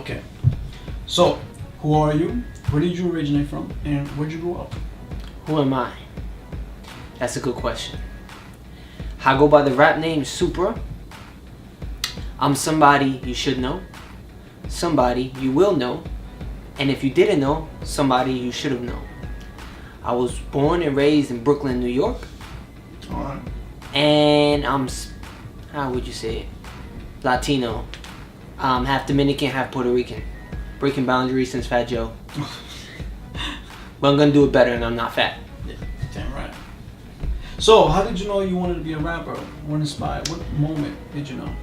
Okay. So, who are you? Where did you originate from? And where did you grow up? Who am I? That's a good question. I go by the rap name Supra. I'm somebody you should know, somebody you will know, and if you didn't know, somebody you should have known. I was born and raised in Brooklyn, New York. Alright. And I'm, how would you say it? Latino. Half Dominican, half Puerto Rican. Breaking boundaries since Fat Joe. But I'm gonna do it better and I'm not fat. Yeah, damn right. So, how did you know you wanted to be a rapper? What inspired? What moment did you know?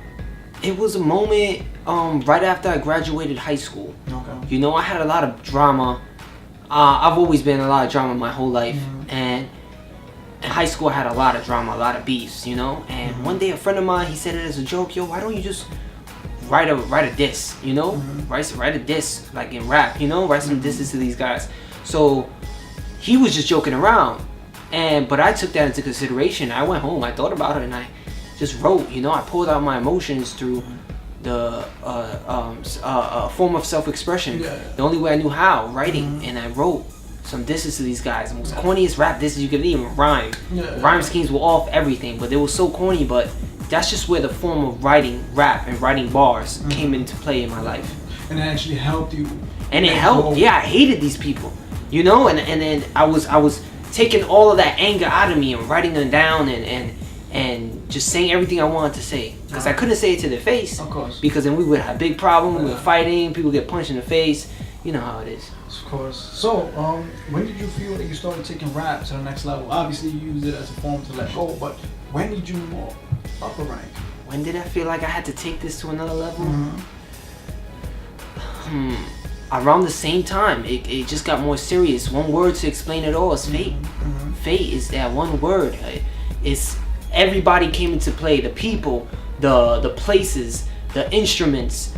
It was a moment right after I graduated high school. Okay. You know, I had a lot of drama. I've always been in a lot of drama my whole life. Mm-hmm. And in high school I had a lot of drama, a lot of beefs, you know? And Mm-hmm. one day a friend of mine, he said it as a joke, yo, why don't you just write a diss, you know? Mm-hmm. Write a diss, like in rap, you know? Write some disses to these guys. So he was just joking around. But I took that into consideration. I went home, I thought about it, and I just wrote, you know? I pulled out my emotions through the form of self-expression. Yeah. The only way I knew how, writing. And I wrote some disses to these guys. The most corniest rap disses you could even rhyme. Yeah. Rhyme schemes were off everything, but they were so corny. But that's just where the form of writing rap and writing bars came into play in my life. And it actually helped you. And it helped. Yeah, I hated these people, you know. And then I was taking all of that anger out of me and writing them down and just saying everything I wanted to say, because I couldn't say it to their face. Of course. Because then we would have big problems. We were fighting. People get punched in the face. You know how it is. Of course. So, when did you feel that you started taking rap to the next level? Obviously, you used it as a form to let go, but when did you move up a rank? When did I feel like I had to take this to another level? Around the same time. It just got more serious. One word to explain it all is fate. Fate is that one word. It's everybody came into play. The people, the places, the instruments,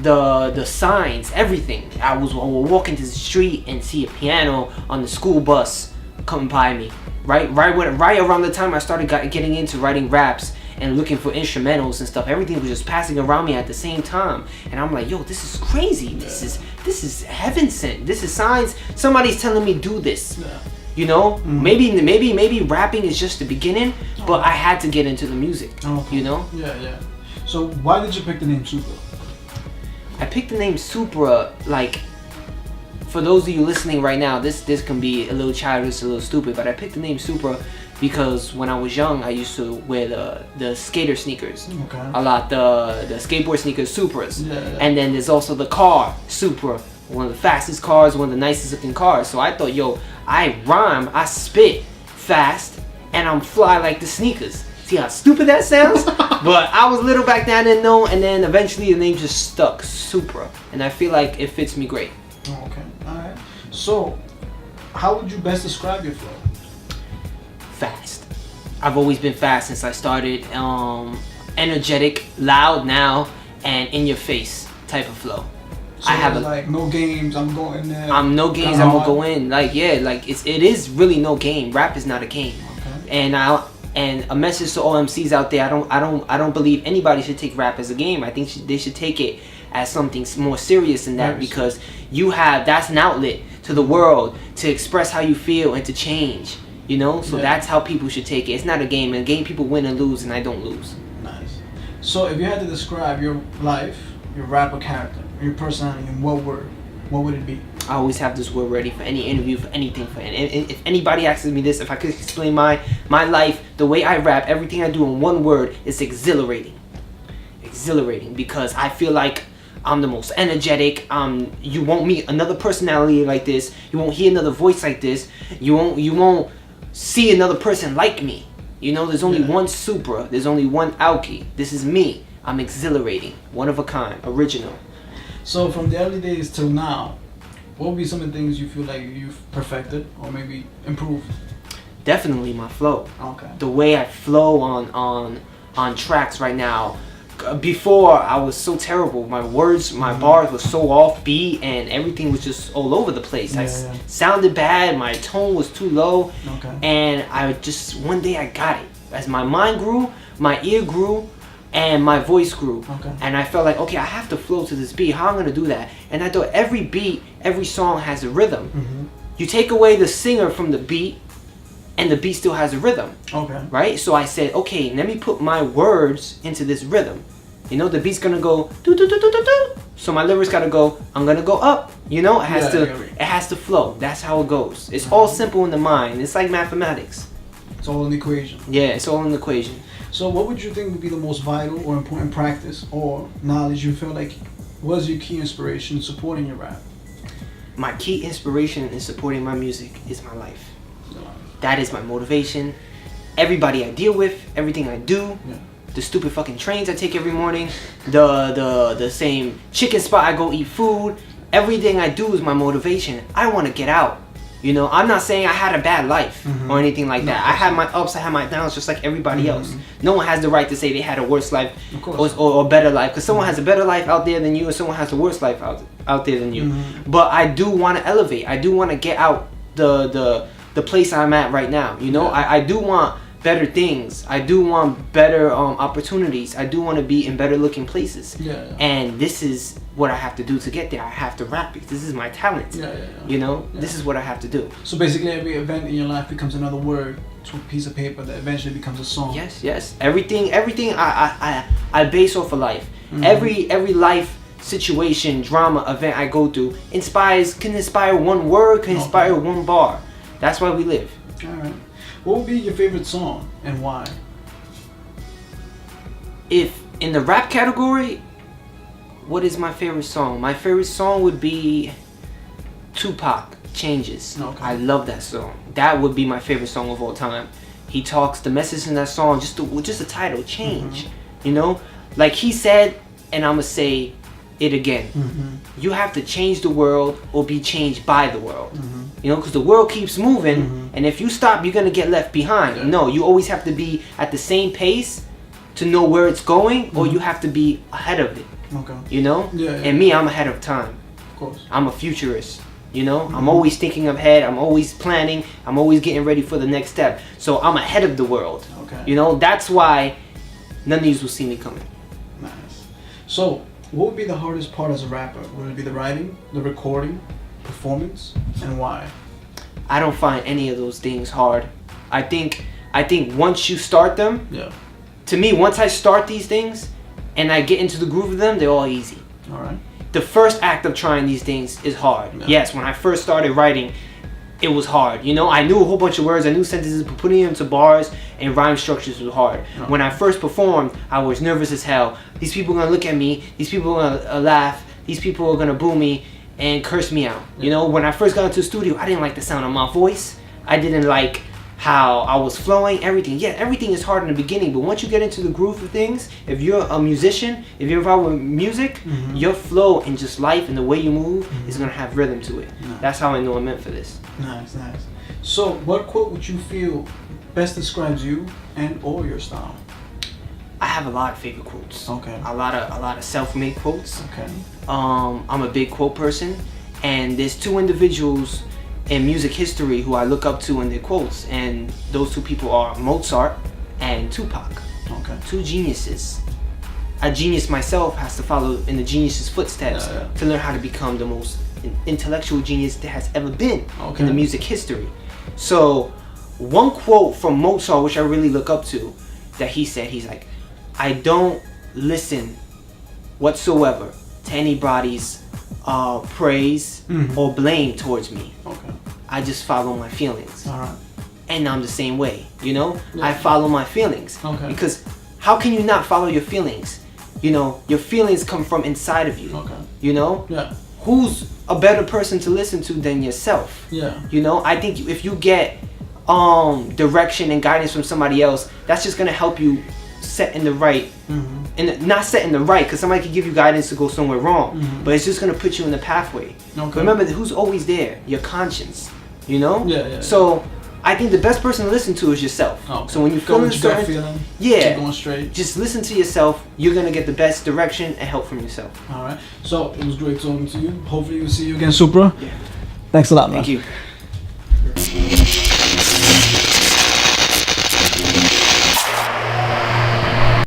the signs, everything. I would walk into the street and see a piano on the school bus come by me. Right around the time I started getting into writing raps and looking for instrumentals and stuff, everything was just passing around me at the same time. And I'm like, yo, this is crazy. This is heaven sent. This is signs. Somebody's telling me do this. Yeah. You know, maybe rapping is just the beginning, but I had to get into the music. Okay. You know. Yeah. So why did you pick the name Supra? I picked the name Supra, like, for those of you listening right now, this can be a little childish, a little stupid, but I picked the name Supra because when I was young, I used to wear the skater sneakers a lot, the skateboard sneakers, Supras. Yeah. And then there's also the car, Supra, one of the fastest cars, one of the nicest looking cars. So I thought, yo, I rhyme, I spit fast, and I'm fly like the sneakers. See how stupid that sounds? But I was little back then, I didn't know, and then eventually the name just stuck, Supra. And I feel like it fits me great. Okay, alright. So, how would you best describe your flow? Fast. I've always been fast since I started. Energetic, loud now, and in your face type of flow. So I have like no games, I'm going there. I'm no games, I'm gonna go in. Like it is really no game. Rap is not a game. Okay. And a message to all MCs out there, I don't believe anybody should take rap as a game. I think they should take it as something more serious than that, because that's an outlet to the world to express how you feel and to change, you know. So that's how people should take it. It's not a game. In a game, people win and lose, and I don't lose. Nice. So if you had to describe your life, your rapper character, your personality in one word, what would it be? I always have this word ready for any interview, for anything. If anybody asks me this, if I could explain my life, the way I rap, everything I do in one word, is exhilarating. Exhilarating, because I feel like I'm the most energetic. You won't meet another personality like this. You won't hear another voice like this. You won't see another person like me. You know, there's only one Supra. There's only one Alki. This is me. I'm exhilarating, one of a kind, original. So from the early days till now, what would be some of the things you feel like you've perfected or maybe improved? Definitely my flow. Okay. The way I flow on tracks right now. Before, I was so terrible. My words, my bars were so offbeat, and everything was just all over the place. I sounded bad. My tone was too low. Okay. And one day I got it. As my mind grew, my ear grew, and my voice grew. Okay. And I felt like, okay, I have to flow to this beat. How am I gonna do that? And I thought every beat, every song has a rhythm. Mm-hmm. You take away the singer from the beat, and the beat still has a rhythm. Okay. Right? So I said, okay, let me put my words into this rhythm. You know, the beat's gonna go do do do do do do. So my lyrics gotta go, I'm gonna go up. You know, it has to flow. That's how it goes. It's all simple in the mind. It's like mathematics. It's all an equation. Yeah, it's all an equation. So what would you think would be the most vital or important practice or knowledge you feel like was your key inspiration in supporting your rap? My key inspiration in supporting my music is my life. That is my motivation. Everybody I deal with, everything I do, the stupid fucking trains I take every morning, the same chicken spot I go eat food, everything I do is my motivation. I want to get out. You know, I'm not saying I had a bad life or anything like that. I had my ups, I had my downs just like everybody else. No one has the right to say they had a worse life or better life, because someone has a better life out there than you and someone has a worse life out there than you. But I do want to elevate. I do want to get out the place I'm at right now. You know, I do want better things. I do want better opportunities. I do want to be in better looking places. And this is what I have to do to get there. I have to rap because this is my talent. You know, this is what I have to do. So basically every event in your life becomes another word to a piece of paper that eventually becomes a song. Yes. Everything I base off of life. Every life situation, drama, event I go through can inspire one word, can inspire one bar. That's why we live. Alright. What would be your favorite song and why? If in the rap category, what is my favorite song? My favorite song would be Tupac, Changes. I love that song. That would be my favorite song of all time. He talks, the message in that song, just the title, change. You know, like he said, and I'm gonna say it again. You have to change the world or be changed by the world. You know, because the world keeps moving, and if you stop, you're gonna get left behind. No, you always have to be at the same pace to know where it's going, or you have to be ahead of it. You know? And me, I'm ahead of time. Of course. I'm a futurist. You know, I'm always thinking ahead. I'm always planning. I'm always getting ready for the next step. So I'm ahead of the world. You know, that's why none of these will see me coming. Nice. So, what would be the hardest part as a rapper? Would it be the writing, the recording, performance, and why? I don't find any of those things hard. I think once you start them, to me, once I start these things and I get into the groove of them, they're all easy. Alright. The first act of trying these things is hard. Yes, when I first started writing, it was hard. You know, I knew a whole bunch of words, I knew sentences, but putting them into bars and rhyme structures was hard. When I first performed, I was nervous as hell. These people are gonna look at me, these people are gonna laugh, these people are gonna boo me and curse me out. You know, when I first got into the studio, I didn't like the sound of my voice. I didn't like how I was flowing, everything. Yeah, everything is hard in the beginning, but once you get into the groove of things, if you're a musician, if you're involved with music, your flow and just life and the way you move is gonna have rhythm to it. That's how I know I'm meant for this. Nice. So, what quote would you feel best describes you and or your style? I have a lot of favorite quotes. A lot of self-made quotes. I'm a big quote person, and there's two individuals in music history who I look up to in their quotes, and those two people are Mozart and Tupac. Two geniuses. A genius myself has to follow in the genius's footsteps to learn how to become the most intellectual genius there has ever been in the music history. So one quote from Mozart, which I really look up to, that he said, he's like, I don't listen whatsoever to anybody's praise or blame towards me. I just follow my feelings. And I'm the same way, you know? I follow my feelings. Because how can you not follow your feelings? You know, your feelings come from inside of you. You know? Who's a better person to listen to than yourself? You know, I think if you get direction and guidance from somebody else, that's just gonna help you set in the right, and not set in the right, because somebody can give you guidance to go somewhere wrong, but it's just gonna put you in the pathway. Remember, who's always there? Your conscience. You know? So I think the best person to listen to is yourself. So when you feel certain, keep going straight. Just listen to yourself. You're gonna get the best direction and help from yourself. Alright. So it was great talking to you. Hopefully we'll see you again, Supra. Thanks a lot, man. Thank you.